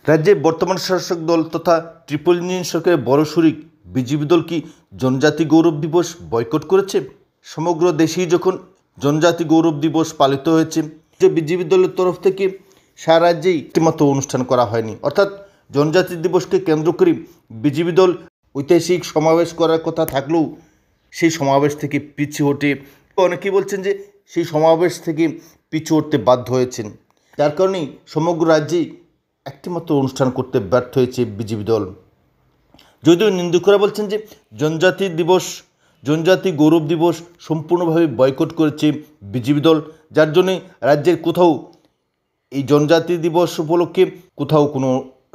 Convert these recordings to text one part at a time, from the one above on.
রাজ্যে বর্তমান শাসক দল তথা ট্রিপল ইঞ্জিন সরকারের বড় শরিক বিজেপি দল কি জনজাতি গৌরব দিবস বয়কট করেছে? সমগ্র দেশেই যখন জনজাতি গৌরব দিবস পালিত হয়েছে, যে বিজেপি দলের তরফ থেকে সারা রাজ্যেই একটিমাত্র অনুষ্ঠান করা হয়নি। অর্থাৎ জনজাতি দিবসকে কেন্দ্র করে বিজেপি দল ঐতিহাসিক সমাবেশ করার কথা থাকলেও সেই সমাবেশ থেকে পিছু হটে, অনেকেই বলছেন যে সেই সমাবেশ থেকে পিছু হটতে বাধ্য হয়েছেন। যার কারণেই সমগ্র রাজ্যেই একটিমাত্র অনুষ্ঠান করতে ব্যর্থ হয়েছে বিজেপি দল। যদিও নিন্দুকরা বলছেন যে জনজাতি গৌরব দিবস সম্পূর্ণভাবে বয়কট করেছে বিজেপি দল, যার জন্যে রাজ্যের কোথাও এই জনজাতি দিবস উপলক্ষে কোথাও কোনো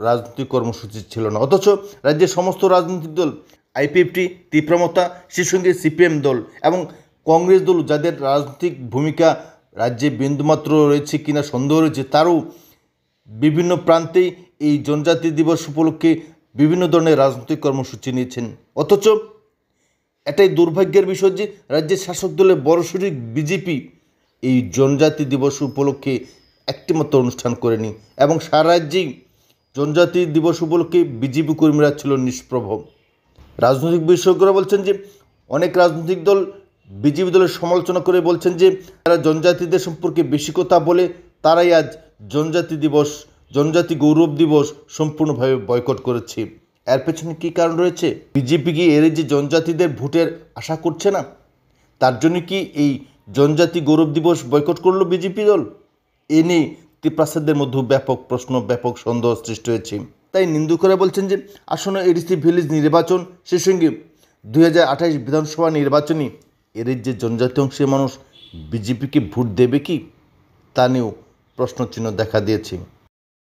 রাজনৈতিক কর্মসূচি ছিল না। অথচ রাজ্যের সমস্ত রাজনৈতিক দল, আইপিএফটি, তীব্রমতা, সেই সঙ্গে সিপিএম দল এবং কংগ্রেস দল, যাদের রাজনৈতিক ভূমিকা রাজ্যে বিন্দুমাত্র রয়েছে কিনা সন্দেহ রয়েছে, তারও বিভিন্ন প্রান্তেই এই জনজাতি দিবস উপলক্ষে বিভিন্ন ধরনের রাজনৈতিক কর্মসূচি নিয়েছেন। অথচ এটাই দুর্ভাগ্যের বিষয় যে রাজ্যের শাসক দলের বড় শরিক বিজেপি এই জনজাতি দিবস উপলক্ষে একটিমাত্র অনুষ্ঠান করেনি এবং সারা রাজ্যেই জনজাতি দিবস উপলক্ষে বিজেপি কর্মীরা ছিল নিষ্প্রভ। রাজনৈতিক বিশেষজ্ঞরা বলছেন যে অনেক রাজনৈতিক দল বিজেপি দলের সমালোচনা করে বলছেন যে তারা জনজাতিদের সম্পর্কে বেশি কথা বলে তারাই আজ জনজাতি গৌরব দিবস সম্পূর্ণভাবে বয়কট করেছে। এর পেছনে কী কারণ রয়েছে? বিজেপি কি এর যে জনজাতিদের ভোটের আশা করছে না, তার জন্য কি এই জনজাতি গৌরব দিবস বয়কট করলো বিজেপি দল? এ নিয়ে ত্রিপ্রাসাদের মধ্যে ব্যাপক প্রশ্ন, ব্যাপক সন্দেহ সৃষ্টি হয়েছে। তাই নিন্দুকরা বলছেন যে আসন্ন এডিসি ভিলেজ নির্বাচন, সেই সঙ্গে 2028 বিধানসভা নির্বাচনে এর যে জনজাতি অংশের মানুষ বিজেপিকে ভোট দেবে কি, তা নিয়েও প্রশ্নচিহ্ন দেখা দিয়েছে।